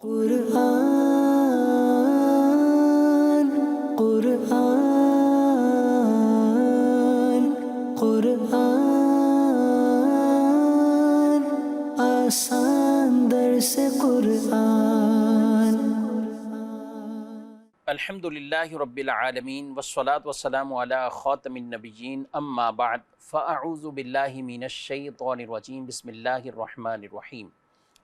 قرآن قرآن قرآن آسان درس قرآن۔ الحمدللہ رب العالمین والصلاة والسلام علی خاتم النبیین اما بعد فاعوذ باللہ من الشیطان الرجیم بسم اللہ الرحمن الرحیم۔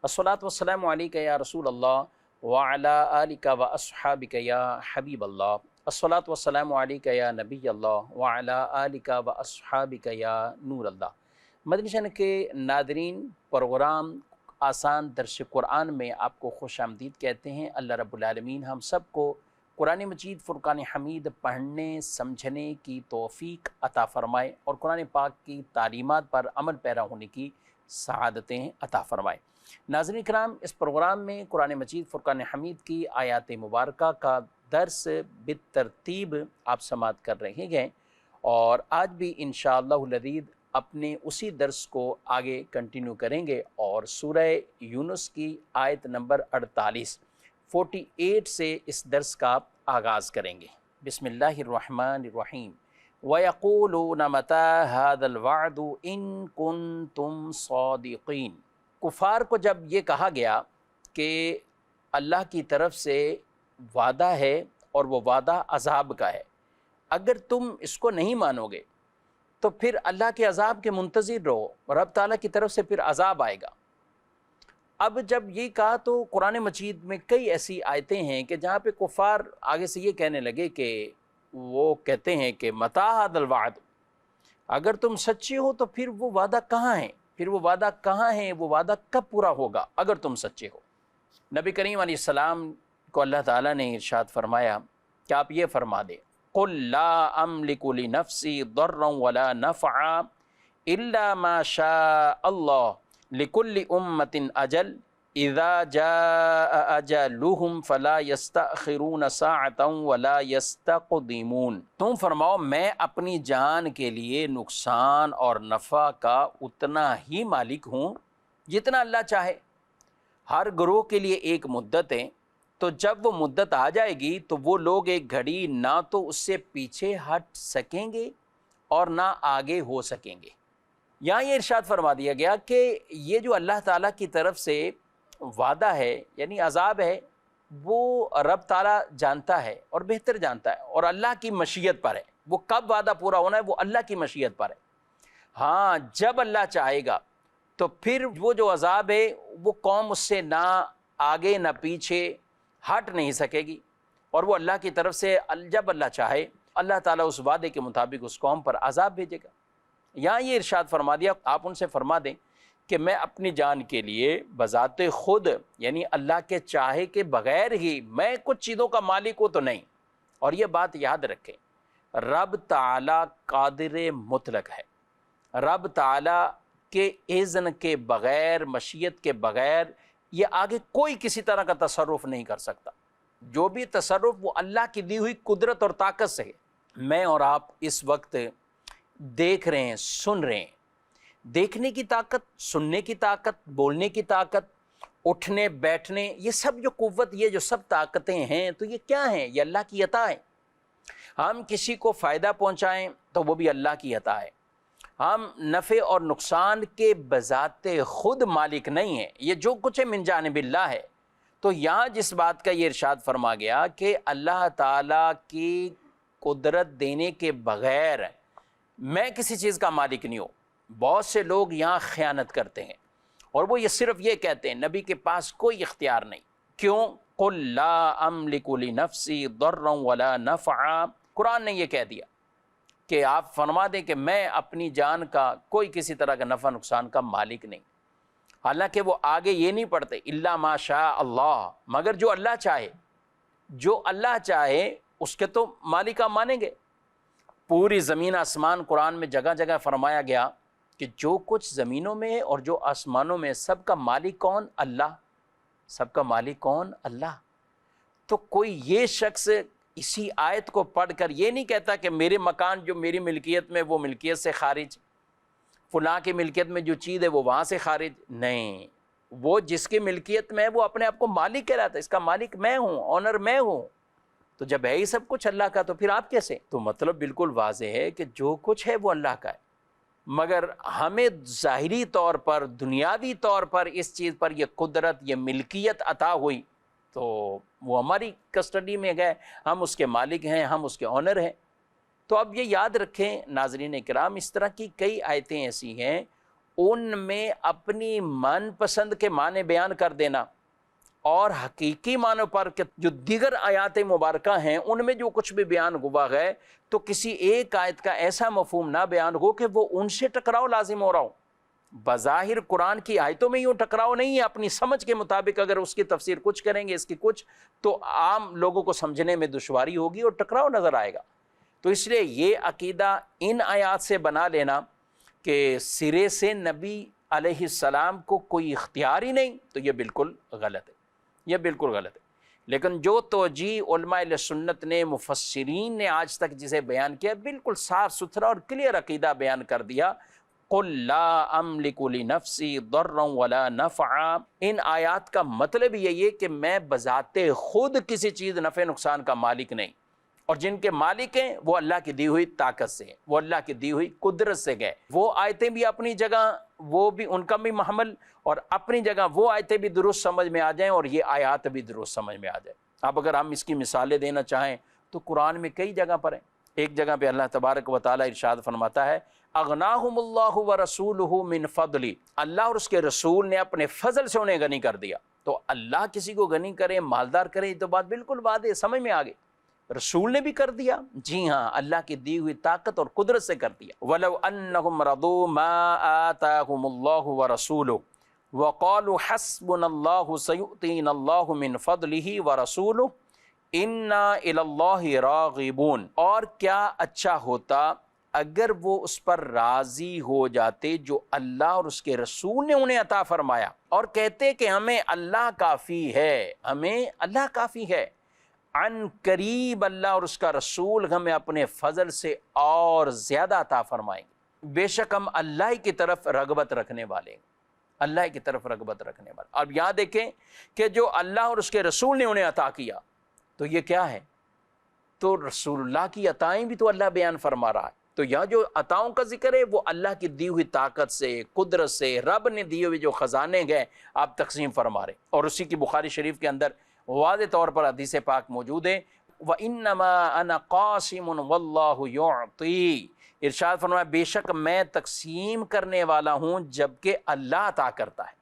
الصلاة والسلام علیکہ یا رسول اللہ وعلی آلکہ واصحابکہ یا حبیب اللہ۔ الصلاة والسلام علیکہ یا نبی اللہ وعلی آلکہ واصحابکہ یا نور اللہ۔ مدنی چینل کے ناظرین، پروگرام آسان درس قرآن میں آپ کو خوش آمدید کہتے ہیں۔ اللہ رب العالمین ہم سب کو قرآن مجید فرقان حمید پڑھنے سمجھنے کی توفیق عطا فرمائے اور قرآن پاک کی تعلیمات پر عمل پیرا ہونے کی سعادتیں عطا فرمائے۔ ناظرین کرام، اس پروگرام میں قرآن مجید فرقان حمید کی آیات مبارکہ کا درس بالترتیب آپ سماعت کر رہے ہیں اور آج بھی انشاءاللہ العزیز اپنے اسی درس کو آگے کنٹینیو کریں گے اور سورہ یونس کی آیت نمبر 48 سے اس درس کا آغاز کریں گے۔ بسم اللہ الرحمن الرحیم۔ وَيَقُولُونَ مَتَى هَذَا الْوَعْدُ إِن كُنتُمْ صَادِقِينَ۔ کفار کو جب یہ کہا گیا کہ اللہ کی طرف سے وعدہ ہے اور وہ وعدہ عذاب کا ہے، اگر تم اس کو نہیں مانو گے تو پھر اللہ کے عذاب کے منتظر رہو، رب تعالیٰ کی طرف سے پھر عذاب آئے گا۔ اب جب یہ کہا تو قرآن مجید میں کئی ایسی آیتیں ہیں کہ جہاں پہ کفار آگے سے یہ کہنے لگے کہ وہ کہتے ہیں کہ متی ھذا الوعد، اگر تم سچے ہو تو پھر وہ وعدہ کہاں ہے، پھر وہ وعدہ کہاں ہے، وہ وعدہ کب پورا ہوگا اگر تم سچے ہو۔ نبی کریم علیہ السلام کو اللہ تعالیٰ نے ارشاد فرمایا کہ آپ یہ فرما دیں، قل لا املک لنفسی ضرا ولا نفعا الا ما شاء اللہ لکل امت اجل اذا جاء اجلہم فلا یستأخرون ساعتا ولا یستقدمون۔ تم فرماؤ میں اپنی جان کے لیے نقصان اور نفع کا اتنا ہی مالک ہوں جتنا اللہ چاہے۔ ہر گروہ کے لیے ایک مدت ہے، تو جب وہ مدت آ جائے گی تو وہ لوگ ایک گھڑی نہ تو اس سے پیچھے ہٹ سکیں گے اور نہ آگے ہو سکیں گے۔ یہاں یہ ارشاد فرما دیا گیا کہ یہ جو اللہ تعالیٰ کی طرف سے وعدہ ہے یعنی عذاب ہے، وہ رب تعالیٰ جانتا ہے اور بہتر جانتا ہے اور اللہ کی مشیت پر ہے۔ وہ کب وعدہ پورا ہونا ہے وہ اللہ کی مشیت پر ہے۔ ہاں، جب اللہ چاہے گا تو پھر وہ جو عذاب ہے وہ قوم اس سے نہ آگے نہ پیچھے ہٹ نہیں سکے گی، اور وہ اللہ کی طرف سے جب اللہ چاہے اللہ تعالیٰ اس وعدے کے مطابق اس قوم پر عذاب بھیجے گا۔ یہاں یہ ارشاد فرما دیا، آپ ان سے فرما دیں کہ میں اپنی جان کے لیے بذات خود یعنی اللہ کے چاہے کے بغیر ہی میں کچھ چیزوں کا مالک ہوں تو نہیں۔ اور یہ بات یاد رکھیں، رب تعالیٰ قادر مطلق ہے، رب تعالیٰ کے اذن کے بغیر، مشیت کے بغیر یہ آگے کوئی کسی طرح کا تصرف نہیں کر سکتا۔ جو بھی تصرف وہ اللہ کی دی ہوئی قدرت اور طاقت سے ہے۔ میں اور آپ اس وقت دیکھ رہے ہیں، سن رہے ہیں، دیکھنے کی طاقت، سننے کی طاقت، بولنے کی طاقت، اٹھنے بیٹھنے، یہ سب جو قوت، یہ جو سب طاقتیں ہیں تو یہ کیا ہیں؟ یہ اللہ کی عطا ہے۔ ہم کسی کو فائدہ پہنچائیں تو وہ بھی اللہ کی عطا ہے۔ ہم نفع اور نقصان کے بذات خود مالک نہیں ہیں، یہ جو کچھ ہے من جانب اللہ ہے۔ تو یہاں جس بات کا یہ ارشاد فرما گیا کہ اللہ تعالیٰ کی قدرت دینے کے بغیر میں کسی چیز کا مالک نہیں ہوں۔ بہت سے لوگ یہاں خیانت کرتے ہیں اور وہ یہ صرف یہ کہتے ہیں نبی کے پاس کوئی اختیار نہیں۔ کیوں؟ قل لا املک لنفسی ضرا ولا نفعا، قرآن نے یہ کہہ دیا کہ آپ فرما دیں کہ میں اپنی جان کا کوئی کسی طرح کا نفع نقصان کا مالک نہیں۔ حالانکہ وہ آگے یہ نہیں پڑھتے الا ما شاء اللہ، مگر جو اللہ چاہے، جو اللہ چاہے اس کے تو مالک آپ مانیں گے۔ پوری زمین آسمان قرآن میں جگہ جگہ فرمایا گیا کہ جو کچھ زمینوں میں ہے اور جو آسمانوں میں، سب کا مالک کون؟ اللہ۔ سب کا مالک کون؟ اللہ۔ تو کوئی یہ شخص اسی آیت کو پڑھ کر یہ نہیں کہتا کہ میرے مکان جو میری ملکیت میں وہ ملکیت سے خارج، فلاں کی ملکیت میں جو چیز ہے وہ وہاں سے خارج، نہیں۔ وہ جس کی ملکیت میں ہے وہ اپنے آپ کو مالک کہلاتا ہے، اس کا مالک میں ہوں، آنر میں ہوں۔ تو جب ہے ہی سب کچھ اللہ کا تو پھر آپ کیسے؟ تو مطلب بالکل واضح ہے کہ جو کچھ ہے وہ اللہ کا ہے، مگر ہمیں ظاہری طور پر، دنیاوی طور پر اس چیز پر یہ قدرت، یہ ملکیت عطا ہوئی تو وہ ہماری کسٹڈی میں گئے، ہم اس کے مالک ہیں، ہم اس کے آنر ہیں۔ تو اب یہ یاد رکھیں ناظرین کرام، اس طرح کی کئی آیتیں ایسی ہیں، ان میں اپنی من پسند کے معنی بیان کر دینا اور حقیقی معنوں پر کہ جو دیگر آیات مبارکہ ہیں ان میں جو کچھ بھی بیان ہوا ہے تو کسی ایک آیت کا ایسا مفہوم نہ بیان ہو کہ وہ ان سے ٹکراؤ لازم ہو رہا ہو۔ بظاہر قرآن کی آیتوں میں یوں ٹکراؤ نہیں ہے، اپنی سمجھ کے مطابق اگر اس کی تفسیر کچھ کریں گے، اس کی کچھ، تو عام لوگوں کو سمجھنے میں دشواری ہوگی اور ٹکراؤ نظر آئے گا۔ تو اس لیے یہ عقیدہ ان آیات سے بنا لینا کہ سرے سے نبی علیہ السلام کو کوئی اختیار ہی نہیں، تو یہ بالکل غلط ہے، یہ بالکل غلط ہے۔ لیکن جو توجیہ علماء اہل سنت نے، مفسرین نے آج تک جسے بیان کیا، بالکل صاف ستھرا اور کلیئر عقیدہ بیان کر دیا۔ قُلْ لَا أَمْلِكُ لِنَفْسِي ضَرًّا وَلَا نَفْعًا، ان آیات کا مطلب یہ کہ میں بذات خود کسی چیز نفع نقصان کا مالک نہیں، اور جن کے مالک ہیں وہ اللہ کی دی ہوئی طاقت سے ہیں، وہ اللہ کی دی ہوئی قدرت سے گئے۔ وہ آیتیں بھی اپنی جگہ، وہ بھی ان کا بھی محمل، اور اپنی جگہ وہ آیتیں بھی درست سمجھ میں آ جائیں اور یہ آیات بھی درست سمجھ میں آ جائیں۔ اب اگر ہم اس کی مثالیں دینا چاہیں تو قرآن میں کئی جگہ پر ہیں۔ ایک جگہ پہ اللہ تبارک و تعالیٰ ارشاد فرماتا ہے اغناہم اللہ ورسولہ من فضلی، اللہ اور اس کے رسول نے اپنے فضل سے انہیں غنی کر دیا۔ تو اللہ کسی کو غنی کرے، مالدار کرے، یہ تو بات بالکل واضح سمجھ میں آ گئی۔ رسول نے بھی کر دیا، جی ہاں، اللہ کی دی ہوئی طاقت اور قدرت سے کر دیا۔ وَلَوْ أَنَّهُمْ رَضُوا مَا آتَاهُمُ اللَّهُ وَرَسُولُهُ وَقَالُوا حَسْبُنَا اللَّهُ سَيُؤْتِينَا اللَّهُ مِنْ فَضْلِهِ وَرَسُولُهُ إِنَّا إِلَى اللَّهِ رَاغِبُونَ، اور کیا اچھا ہوتا اگر وہ اس پر راضی ہو جاتے جو اللہ اور اس کے رسول نے انہیں عطا فرمایا، اور کہتے کہ ہمیں اللہ کافی ہے، ہمیں اللہ کافی ہے، عن قریب اللہ اور اس کا رسول ہمیں اپنے فضل سے اور زیادہ عطا فرمائیں گے، بے شک ہم اللہ کی طرف رغبت رکھنے والے ہیں، اللہ کی طرف رغبت رکھنے والے۔ اب یہاں دیکھیں کہ جو اللہ اور اس کے رسول نے انہیں عطا کیا تو یہ کیا ہے؟ تو رسول اللہ کی عطائیں بھی تو اللہ بیان فرما رہا ہے۔ تو یہاں جو عطاؤں کا ذکر ہے وہ اللہ کی دی ہوئی طاقت سے، قدرت سے، رب نے دیے ہوئے جو خزانے گئے آپ تقسیم فرما رہے، اور اسی کی بخاری شریف کے اندر واضح طور پر حدیث پاک موجود ہے وَإِنَّمَا أَنَا قَاسِمٌ وَاللَّهُ يُعْطِي، ارشاد فرمایا بے شک میں تقسیم کرنے والا ہوں جبکہ اللہ عطا کرتا ہے۔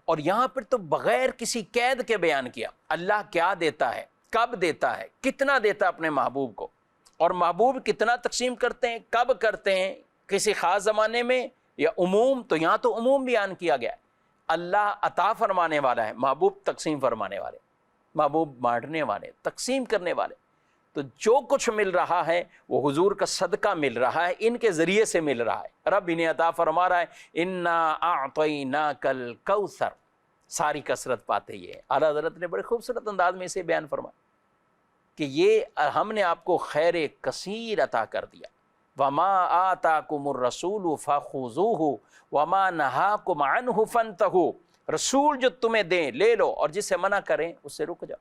اور یہاں پر تو بغیر کسی قید کے بیان کیا اللہ کیا دیتا ہے، کب دیتا ہے، کتنا دیتا ہے اپنے محبوب کو، اور محبوب کتنا تقسیم کرتے ہیں، کب کرتے ہیں، کسی خاص زمانے میں یا عموم۔ تو یہاں تو عموم بیان کیا گیا ہے، اللہ عطا فرمانے والا ہے، محبوب تقسیم فرمانے والے، محبوب بانٹنے والے، تقسیم کرنے والے۔ تو جو کچھ مل رہا ہے وہ حضور کا صدقہ مل رہا ہے، ان کے ذریعے سے مل رہا ہے، رب انہیں عطا فرما رہا ہے۔ انا اعطیناک الکوثر، ساری کثرت پاتے یہ ہے۔ اعلیٰ حضرت نے بڑے خوبصورت انداز میں اسے بیان فرمایا کہ یہ ہم نے آپ کو خیر کثیر عطا کر دیا۔ وما آتاکم الرسول فخذوہ وما نہاکم عنہ فانتہوا، رسول جو تمہیں دیں لے لو، اور جس سے منع کریں اس سے رک جاؤ۔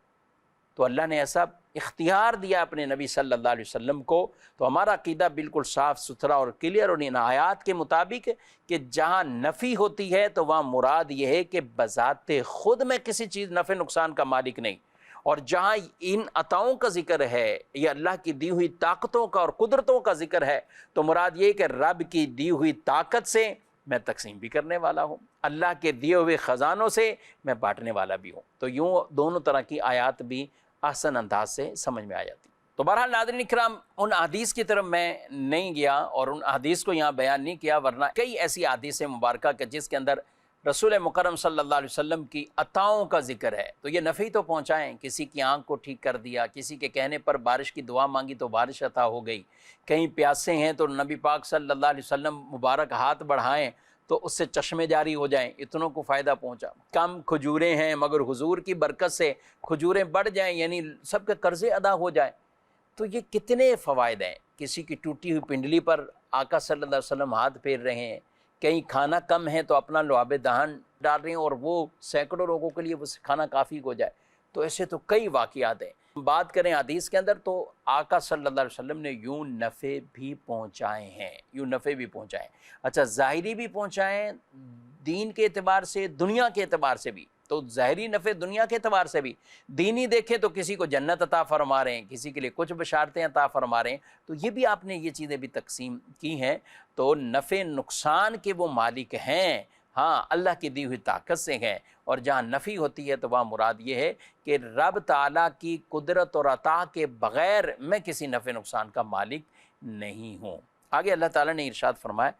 تو اللہ نے ایسا اختیار دیا اپنے نبی صلی اللہ علیہ وسلم کو۔ تو ہمارا عقیدہ بالکل صاف ستھرا اور کلیئر اور ان آیات کے مطابق ہے کہ جہاں نفی ہوتی ہے تو وہاں مراد یہ ہے کہ بذات خود میں کسی چیز نفع نقصان کا مالک نہیں، اور جہاں ان عطاؤں کا ذکر ہے یا اللہ کی دی ہوئی طاقتوں کا اور قدرتوں کا ذکر ہے تو مراد یہ کہ رب کی دی ہوئی طاقت سے میں تقسیم بھی کرنے والا ہوں، اللہ کے دیے ہوئے خزانوں سے میں بانٹنے والا بھی ہوں۔ تو یوں دونوں طرح کی آیات بھی آسان انداز سے سمجھ میں آ جاتی۔ تو بہرحال ناظرین اکرام، ان حدیث کی طرف میں نہیں گیا اور ان حدیث کو یہاں بیان نہیں کیا، ورنہ کئی ایسی حدیث مبارکہ کہ جس کے اندر رسول مکرم صلی اللہ علیہ وسلم کی عطاؤں کا ذکر ہے۔ تو یہ نفع تو پہنچائیں، کسی کی آنکھ کو ٹھیک کر دیا، کسی کے کہنے پر بارش کی دعا مانگی تو بارش عطا ہو گئی، کہیں پیاسے ہیں تو نبی پاک صلی اللہ علیہ وسلم مبارک ہاتھ بڑھائیں تو اس سے چشمے جاری ہو جائیں، اتنوں کو فائدہ پہنچا۔ کم کھجوریں ہیں مگر حضور کی برکت سے کھجوریں بڑھ جائیں، یعنی سب کے قرضے ادا ہو جائیں۔ تو یہ کتنے فوائد ہیں۔ کسی کی ٹوٹی ہوئی پنڈلی پر آقا صلی اللہ علیہ وسلم ہاتھ پھیر رہے ہیں، کہیں کھانا کم ہے تو اپنا لعاب دہن ڈال رہے ہیں اور وہ سینکڑوں لوگوں کے لیے وہ کھانا کافی ہو جائے. تو ایسے تو کئی واقعات ہیں. بات کریں حدیث کے اندر تو آقا صلی اللہ علیہ وسلم نے یوں نفع بھی پہنچائے ہیں. اچھا ظاہری بھی پہنچائے دین کے اعتبار سے, دنیا کے اعتبار سے بھی. تو ظاہری نفع دنیا کے اعتبار سے بھی, دینی دیکھیں تو کسی کو جنت عطا فرما رہے ہیں, کسی کے لیے کچھ بشارتیں عطا فرما رہے ہیں. تو یہ بھی آپ نے یہ چیزیں بھی تقسیم کی ہیں. تو نفع نقصان کے وہ مالک ہیں, ہاں اللہ کی دی ہوئی طاقت سے ہیں. اور جہاں نفی ہوتی ہے تو وہاں مراد یہ ہے کہ رب تعالیٰ کی قدرت اور عطا کے بغیر میں کسی نفع نقصان کا مالک نہیں ہوں. آگے اللہ تعالیٰ نے ارشاد فرمایا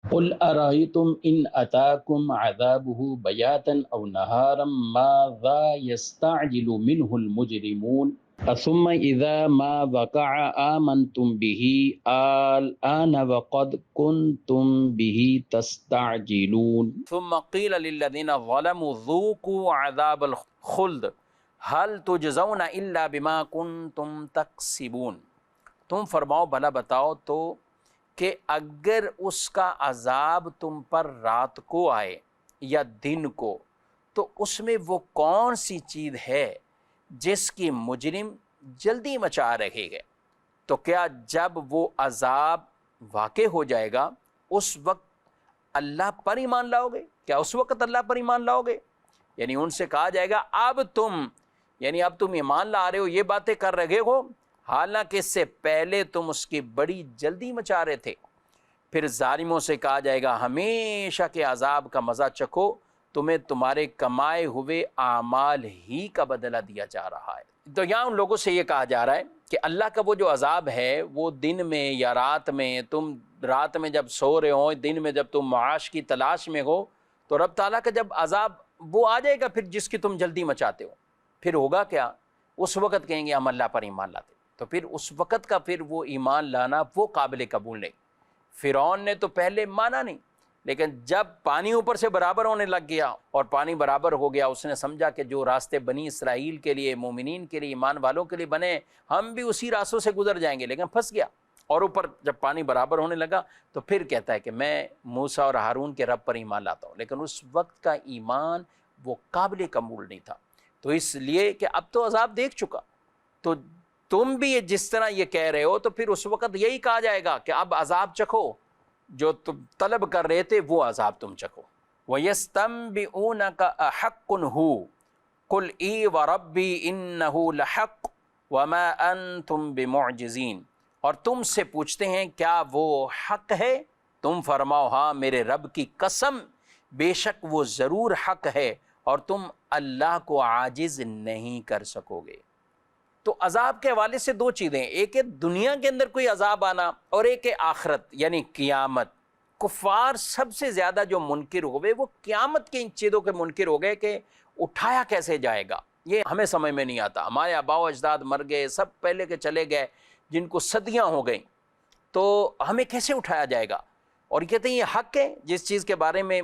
قل ارأيتم ان اتاكم عذابه بياتا او نهارا ماذا يستعجل منه المجرمون ثم اذا ما وقع آمنتم به الآن وقد كنتم به تستعجلون ثم قیل للذین ظلموا ذوقوا عذاب الخلد هل تجزون الا بما کنتم تکسبون. تم فرماؤ بھلا بتاؤ تو کہ اگر اس کا عذاب تم پر رات کو آئے یا دن کو تو اس میں وہ کون سی چیز ہے جس کی مجرم جلدی مچا رہے گے. تو کیا جب وہ عذاب واقع ہو جائے گا اس وقت اللہ پر ایمان لاؤ گے؟ کیا اس وقت اللہ پر ایمان لاؤ گے؟ یعنی ان سے کہا جائے گا اب تم ایمان لا رہے ہو, یہ باتیں کر رہے ہو, حالانکہ اس سے پہلے تم اس کی بڑی جلدی مچا رہے تھے. پھر ظالموں سے کہا جائے گا ہمیشہ کے عذاب کا مزہ چکھو, تمہیں تمہارے کمائے ہوئے اعمال ہی کا بدلہ دیا جا رہا ہے. تو یہاں ان لوگوں سے یہ کہا جا رہا ہے کہ اللہ کا وہ جو عذاب ہے وہ دن میں یا رات میں, تم رات میں جب سو رہے ہو, دن میں جب تم معاش کی تلاش میں ہو, تو رب تعالیٰ کا جب عذاب وہ آ جائے گا پھر جس کی تم جلدی مچاتے ہو, پھر ہوگا کیا؟ اس وقت کہیں گے ہم اللہ پر ایمان لاتے. تو پھر اس وقت کا پھر وہ ایمان لانا وہ قابل قبول نہیں. فرعون نے تو پہلے مانا نہیں, لیکن جب پانی اوپر سے برابر ہونے لگ گیا اور پانی برابر ہو گیا, اس نے سمجھا کہ جو راستے بنی اسرائیل کے لیے, مومنین کے لیے, ایمان والوں کے لیے بنے, ہم بھی اسی راستوں سے گزر جائیں گے, لیکن پھنس گیا. اور اوپر جب پانی برابر ہونے لگا تو پھر کہتا ہے کہ میں موسیٰ اور ہارون کے رب پر ایمان لاتا ہوں, لیکن اس وقت کا ایمان وہ قابل قبول نہیں تھا. تو اس لیے کہ اب تو عذاب دیکھ چکا, تو تم بھی جس طرح یہ کہہ رہے ہو تو پھر اس وقت یہی کہا جائے گا کہ اب عذاب چکھو, جو تم طلب کر رہے تھے وہ عذاب تم چکھو. وَيَسْتَنْبِئُونَكَ أَحَقٌّ هُوَ قُلْ إِي وَرَبِّي إِنَّهُ لَحَقٌّ وَمَا أَنْتُمْ بِمُعْجِزِينَ. اور تم سے پوچھتے ہیں کیا وہ حق ہے؟ تم فرماؤ ہاں میرے رب کی قسم بے شک وہ ضرور حق ہے اور تم اللہ کو عاجز نہیں کر سکو گے. تو عذاب کے حوالے سے دو چیزیں, ایک ہے دنیا کے اندر کوئی عذاب آنا اور ایک ہے آخرت یعنی قیامت. کفار سب سے زیادہ جو منکر ہوئے وہ قیامت کی ان چیزوں کے منکر ہو گئے کہ اٹھایا کیسے جائے گا, یہ ہمیں سمجھ میں نہیں آتا. ہمارے آباء و اجداد مر گئے, سب پہلے کے چلے گئے, جن کو صدیاں ہو گئیں, تو ہمیں کیسے اٹھایا جائے گا؟ اور کہتے ہیں یہ حق ہے جس چیز کے بارے میں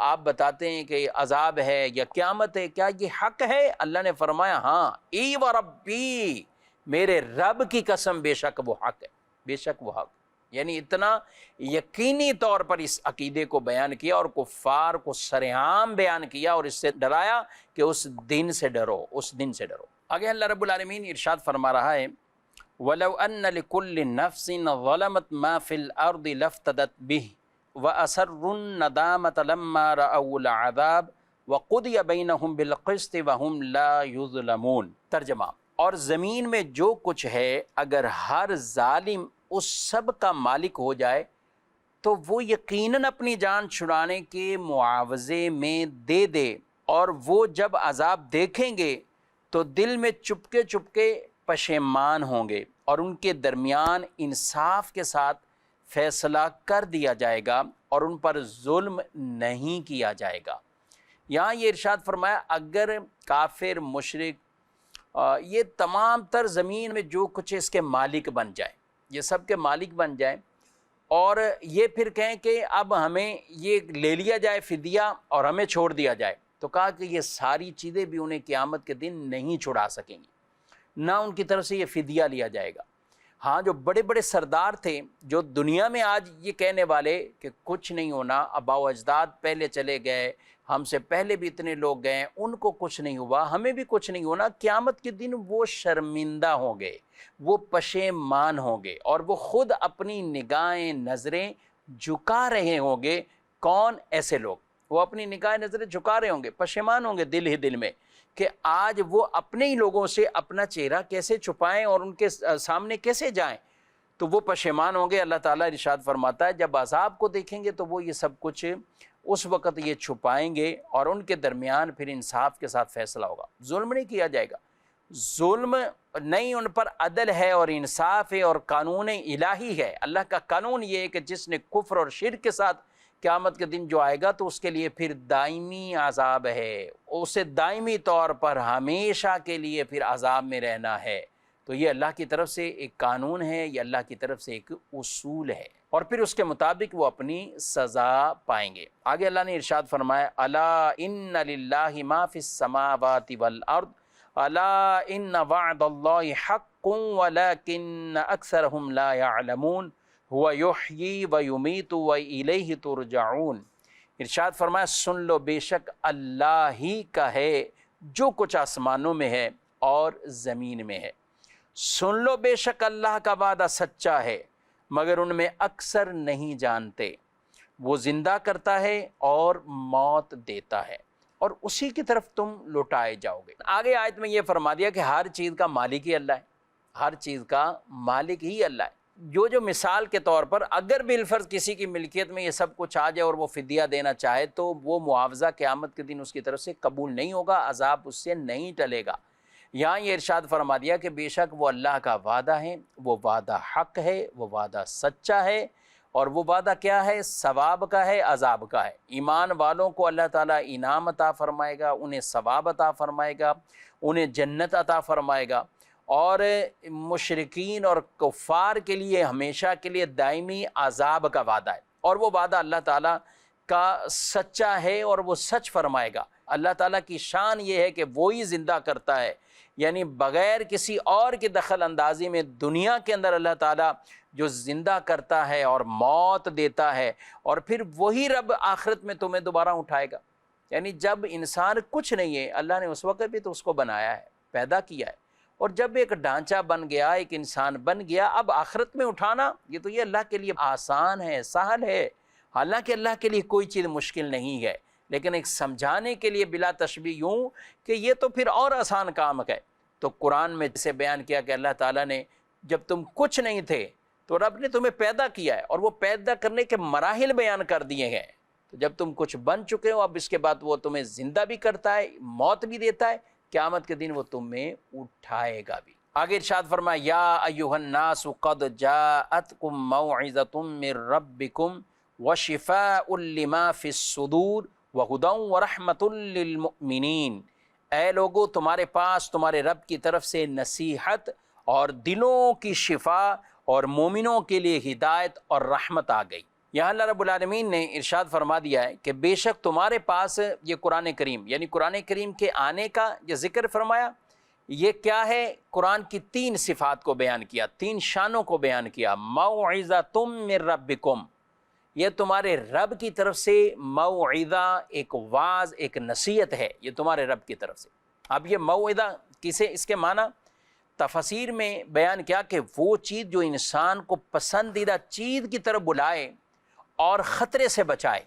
آپ بتاتے ہیں کہ عذاب ہے یا قیامت ہے, کیا یہ حق ہے؟ اللہ نے فرمایا ہاں, ای و ربی, میرے رب کی قسم بے شک وہ حق ہے, بے شک وہ حق. یعنی اتنا یقینی طور پر اس عقیدے کو بیان کیا اور کفار کو سرعام بیان کیا اور اس سے ڈرایا کہ اس دن سے ڈرو, اس دن سے ڈرو. آگے اللہ رب العالمین ارشاد فرما رہا ہے وَلَوْ أَنَّ لِكُلِّ نَفْسٍ ظَلَمَتْ مَا فِي الْأَرْضِ لَافْتَدَتْ بِهِ وَأَسَرُّوا النَّدَامَةَ لَمَّا رَأَوُا الْعَذَابَ وَقُضِيَ بَيْنَهُمْ بِالْقِسْطِ وَهُمْ لَا يُظْلَمُونَ. ترجمہ, اور زمین میں جو کچھ ہے اگر ہر ظالم اس سب کا مالک ہو جائے تو وہ یقیناً اپنی جان چھڑانے کے معاوضے میں دے دے, اور وہ جب عذاب دیکھیں گے تو دل میں چپکے چپکے پشیمان ہوں گے اور ان کے درمیان انصاف کے ساتھ فیصلہ کر دیا جائے گا اور ان پر ظلم نہیں کیا جائے گا. یہاں یہ ارشاد فرمایا اگر کافر مشرک یہ تمام تر زمین میں جو کچھ اس کے مالک بن جائے, یہ سب کے مالک بن جائیں اور یہ پھر کہیں کہ اب ہمیں یہ لے لیا جائے فدیہ اور ہمیں چھوڑ دیا جائے, تو کہا کہ یہ ساری چیزیں بھی انہیں قیامت کے دن نہیں چھڑا سکیں گی, نہ ان کی طرف سے یہ فدیہ لیا جائے گا. ہاں جو بڑے بڑے سردار تھے جو دنیا میں آج یہ کہنے والے کہ کچھ نہیں ہونا، آباء و اجداد پہلے چلے گئے، ہم سے پہلے بھی اتنے لوگ گئے، ان کو کچھ نہیں ہوا، ہمیں بھی کچھ نہیں ہونا، قیامت کے دن وہ شرمندہ ہوں گے، وہ پشیمان ہوں گے، اور وہ خود اپنی نگاہیں نظریں جھکا رہے ہوں گے۔ کون؟ ایسے لوگ، وہ اپنی نگاہیں نظریں جھکا رہے ہوں گے، پشیمان ہوں گے دل ہی دل میں کہ آج وہ اپنے ہی لوگوں سے اپنا چہرہ کیسے چھپائیں اور ان کے سامنے کیسے جائیں، تو وہ پشیمان ہوں گے۔ اللہ تعالیٰ ارشاد فرماتا ہے جب عذاب کو دیکھیں گے تو وہ یہ سب کچھ اس وقت یہ چھپائیں گے، اور ان کے درمیان پھر انصاف کے ساتھ فیصلہ ہوگا، ظلم نہیں کیا جائے گا، ظلم نہیں، ان پر عدل ہے اور انصاف ہے اور قانون الہی ہے۔ اللہ کا قانون یہ ہے کہ جس نے کفر اور شرک کے ساتھ قیامت کے دن جو آئے گا تو اس کے لیے پھر دائمی عذاب ہے، اسے دائمی طور پر ہمیشہ کے لیے پھر عذاب میں رہنا ہے۔ تو یہ اللہ کی طرف سے ایک قانون ہے، یہ اللہ کی طرف سے ایک اصول ہے، اور پھر اس کے مطابق وہ اپنی سزا پائیں گے۔ آگے اللہ نے ارشاد فرمایا الا ان للہ ما فی السماوات والارض الا ان وعد اللہ حق ولکن اکثرهم لا يعلمون هو یحیی ویمیت والیہ ترجعون۔ ارشاد فرمایا سن لو بے شک اللہ ہی کا ہے جو کچھ آسمانوں میں ہے اور زمین میں ہے، سن لو بے شک اللہ کا وعدہ سچا ہے مگر ان میں اکثر نہیں جانتے۔ وہ زندہ کرتا ہے اور موت دیتا ہے اور اسی کی طرف تم لوٹائے جاؤ گے۔ آگے آیت میں یہ فرما دیا کہ ہر چیز کا مالک ہی اللہ ہے، ہر چیز کا مالک ہی اللہ ہے۔ جو مثال کے طور پر اگر بالفرض کسی کی ملکیت میں یہ سب کچھ آ جائے اور وہ فدیہ دینا چاہے تو وہ معاوضہ قیامت کے دن اس کی طرف سے قبول نہیں ہوگا، عذاب اس سے نہیں ٹلے گا۔ یہاں یہ ارشاد فرما دیا کہ بے شک وہ اللہ کا وعدہ ہے، وہ وعدہ حق ہے، وہ وعدہ سچا ہے، اور وہ وعدہ کیا ہے؟ ثواب کا ہے، عذاب کا ہے۔ ایمان والوں کو اللہ تعالیٰ انعام عطا فرمائے گا، انہیں ثواب عطا فرمائے گا، انہیں جنت عطا فرمائے گا، اور مشرکین اور کفار کے لیے ہمیشہ کے لیے دائمی عذاب کا وعدہ ہے، اور وہ وعدہ اللہ تعالیٰ کا سچا ہے اور وہ سچ فرمائے گا۔ اللہ تعالیٰ کی شان یہ ہے کہ وہی زندہ کرتا ہے، یعنی بغیر کسی اور کی دخل اندازی میں دنیا کے اندر اللہ تعالیٰ جو زندہ کرتا ہے اور موت دیتا ہے، اور پھر وہی رب آخرت میں تمہیں دوبارہ اٹھائے گا۔ یعنی جب انسان کچھ نہیں ہے اللہ نے اس وقت بھی تو اس کو بنایا ہے، پیدا کیا ہے، اور جب ایک ڈھانچہ بن گیا، ایک انسان بن گیا، اب آخرت میں اٹھانا یہ اللہ کے لیے آسان ہے، سہل ہے۔ حالانکہ اللہ کے لیے کوئی چیز مشکل نہیں ہے، لیکن ایک سمجھانے کے لیے بلا تشبیہ یوں کہ یہ تو پھر اور آسان کام ہے۔ تو قرآن میں جسے بیان کیا کہ اللہ تعالیٰ نے جب تم کچھ نہیں تھے تو رب نے تمہیں پیدا کیا ہے، اور وہ پیدا کرنے کے مراحل بیان کر دیے ہیں۔ تو جب تم کچھ بن چکے ہو اب اس کے بعد وہ تمہیں زندہ بھی کرتا ہے، موت بھی دیتا ہے، قیامت کے دن وہ تمہیں اٹھائے گا بھی۔ آگے ارشاد فرمایا یا ایھا الناس قد جاءتکم موعظۃ من ربکم وشفاء لما فی الصدور وہدی ورحمۃ للمؤمنین۔ اے لوگو تمہارے پاس تمہارے رب کی طرف سے نصیحت اور دلوں کی شفا اور مومنوں کے لیے ہدایت اور رحمت آ گئی۔ یہاں اللہ رب العالمین نے ارشاد فرما دیا ہے کہ بے شک تمہارے پاس یہ قرآن کریم، یعنی قرآن کریم کے آنے کا یہ ذکر فرمایا۔ یہ کیا ہے؟ قرآن کی 3 صفات کو بیان کیا، 3 شانوں کو بیان کیا۔ موعظۃ من ربکم، یہ تمہارے رب کی طرف سے موعظہ، ایک واعظ، ایک نصیحت ہے، یہ تمہارے رب کی طرف سے۔ اب یہ موعظہ کسے، اس کے معنی تفسیر میں بیان کیا کہ وہ چیز جو انسان کو پسندیدہ چیز کی طرف بلائے اور خطرے سے بچائے،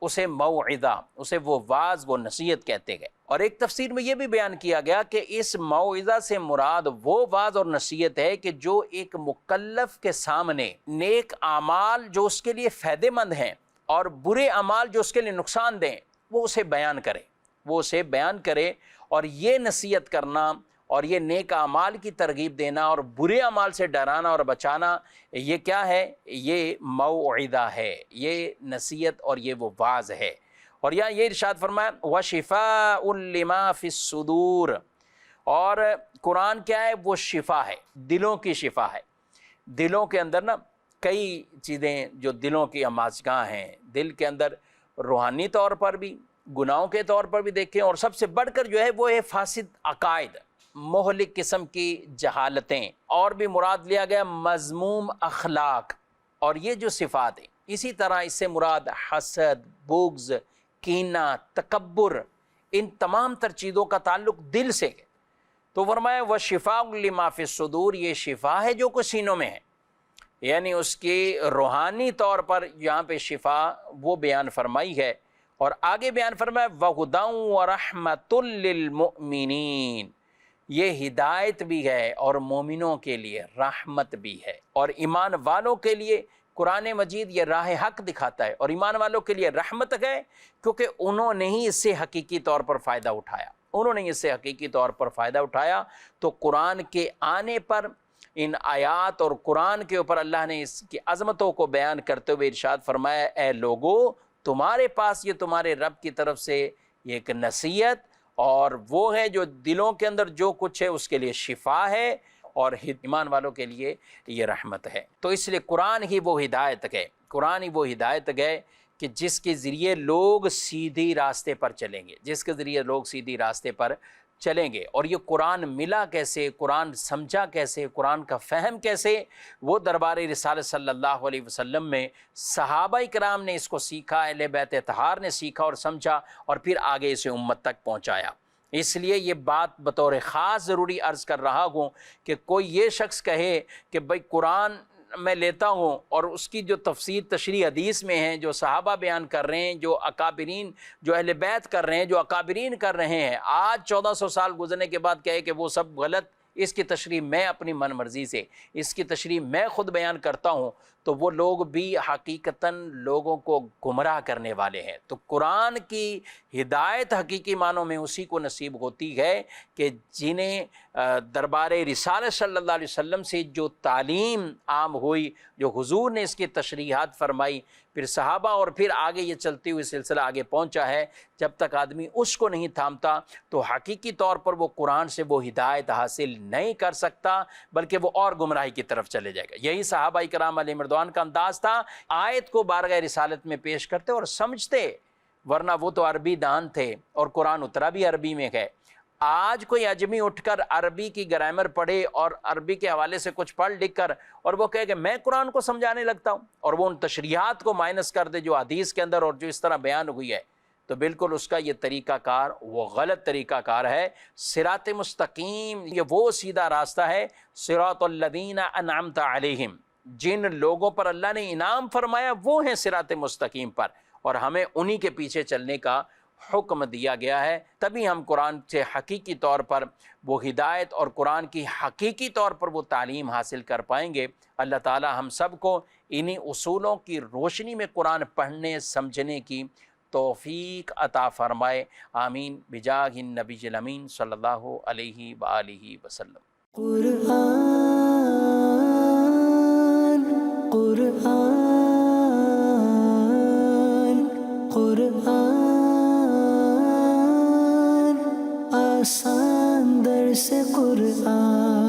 اسے موعظہ، اسے وہ واعظ، وہ نصیحت کہتے گئے۔ اور ایک تفسیر میں یہ بھی بیان کیا گیا کہ اس موعظہ سے مراد وہ واعظ اور نصیحت ہے کہ جو ایک مکلف کے سامنے نیک اعمال جو اس کے لیے فائدہ مند ہیں اور برے اعمال جو اس کے لیے نقصان دیں وہ اسے بیان کرے، وہ اسے بیان کرے۔ اور یہ نصیحت کرنا اور یہ نیک اعمال کی ترغیب دینا اور برے اعمال سے ڈرانا اور بچانا، یہ کیا ہے؟ یہ موعظہ ہے، یہ نصیحت اور یہ وہ واعظ ہے۔ اور یہاں یہ ارشاد فرمایا وَشِفَاءٌ لِمَا فِي الصُّدُورِ، اور قرآن کیا ہے؟ وہ شفا ہے، دلوں کی شفا ہے۔ دلوں کے اندر نا کئی چیزیں جو دلوں کی امازگاہ ہیں، دل کے اندر روحانی طور پر بھی، گناہوں کے طور پر بھی دیکھیں، اور سب سے بڑھ کر جو ہے وہ ہے فاسد عقائد، مہلک قسم کی جہالتیں، اور بھی مراد لیا گیا مذموم اخلاق، اور یہ جو صفات ہیں، اسی طرح اس سے مراد حسد، بغض، کینہ، تکبر، ان تمام تر چیزوں کا تعلق دل سے ہے۔ تو فرمایا وَشِفَاءٌ لِمَا فِی الصُّدُورِ، یہ شفا ہے جو کچھ سینوں میں ہے، یعنی اس کی روحانی طور پر یہاں پہ شفا وہ بیان فرمائی ہے۔ اور آگے بیان فرمایا وَهُدًى وَرَحْمَةٌ لِّلْمُؤْمِنِينَ، یہ ہدایت بھی ہے اور مومنوں کے لیے رحمت بھی ہے، اور ایمان والوں کے لیے قرآن مجید یہ راہ حق دکھاتا ہے، اور ایمان والوں کے لیے رحمت ہے، کیونکہ انہوں نے ہی اس سے حقیقی طور پر فائدہ اٹھایا، انہوں نے اس سے حقیقی طور پر فائدہ اٹھایا۔ تو قرآن کے آنے پر ان آیات اور قرآن کے اوپر اللہ نے اس کی عظمتوں کو بیان کرتے ہوئے ارشاد فرمایا اے لوگو، تمہارے پاس یہ تمہارے رب کی طرف سے یہ ایک نصیحت، اور وہ ہے جو دلوں کے اندر جو کچھ ہے اس کے لیے شفا ہے، اور ایمان والوں کے لیے یہ رحمت ہے۔ تو اس لیے قرآن ہی وہ ہدایت ہے، قرآن ہی وہ ہدایت ہے کہ جس کے ذریعے لوگ سیدھی راستے پر چلیں گے، جس کے ذریعے لوگ سیدھی راستے پر چلیں گے۔ اور یہ قرآن ملا کیسے، قرآن سمجھا کیسے، قرآن کا فہم کیسے، وہ دربار رسالت صلی اللہ علیہ وسلم میں صحابہ کرام نے اس کو سیکھا، اہل بیت اطہار نے سیکھا اور سمجھا، اور پھر آگے اسے امت تک پہنچایا۔ اس لیے یہ بات بطور خاص ضروری عرض کر رہا ہوں کہ کوئی یہ شخص کہے کہ بھئی قرآن میں لیتا ہوں، اور اس کی جو تفسیر تشریح حدیث میں ہیں، جو صحابہ بیان کر رہے ہیں، جو اکابرین، جو اہل بیت کر رہے ہیں، جو اکابرین کر رہے ہیں، آج 1400 سال گزرنے کے بعد کہے کہ وہ سب غلط، اس کی تشریح میں اپنی من مرضی سے، اس کی تشریح میں خود بیان کرتا ہوں، تو وہ لوگ بھی حقیقتاً لوگوں کو گمراہ کرنے والے ہیں۔ تو قرآن کی ہدایت حقیقی معنوں میں اسی کو نصیب ہوتی ہے کہ جنہیں دربار رسالت صلی اللہ علیہ وسلم سے جو تعلیم عام ہوئی، جو حضور نے اس کی تشریحات فرمائی، پھر صحابہ، اور پھر آگے یہ چلتی ہوئی سلسلہ آگے پہنچا ہے، جب تک آدمی اس کو نہیں تھامتا تو حقیقی طور پر وہ قرآن سے وہ ہدایت حاصل نہیں کر سکتا، بلکہ وہ اور گمراہی کی طرف چلے جائے گا۔ یہی صحابہ کرام علیہ مردوان کا انداز تھا، آیت کو بارگاہ رسالت میں پیش کرتے اور سمجھتے، ورنہ وہ تو عربی دان تھے اور قرآن اترا بھی عربی میں ہے۔ آج کوئی اجمی اٹھ کر عربی کی گرامر پڑھے اور عربی کے حوالے سے کچھ پڑھ لکھ کر اور وہ کہے کہ میں قرآن کو سمجھانے لگتا ہوں، اور وہ ان تشریحات کو مائنس کر دے جو حدیث کے اندر اور جو اس طرح بیان ہوئی ہے، تو بالکل اس کا یہ طریقہ کار وہ غلط طریقہ کار ہے۔ صراط مستقیم یہ وہ سیدھا راستہ ہے، صراط الذین انعمت علیہم، جن لوگوں پر اللہ نے انعام فرمایا وہ ہیں صراط مستقیم پر، اور ہمیں انہی کے پیچھے چلنے کا حکم دیا گیا ہے۔ تبھی ہم قرآن سے حقیقی طور پر وہ ہدایت اور قرآن کی حقیقی طور پر وہ تعلیم حاصل کر پائیں گے۔ اللہ تعالی ہم سب کو انہی اصولوں کی روشنی میں قرآن پڑھنے سمجھنے کی توفیق عطا فرمائے، آمین، بجاہ النبی الامین صلی اللہ علیہ وآلہ وسلم۔ قرآن قرآن قرآن آسان درس قرآن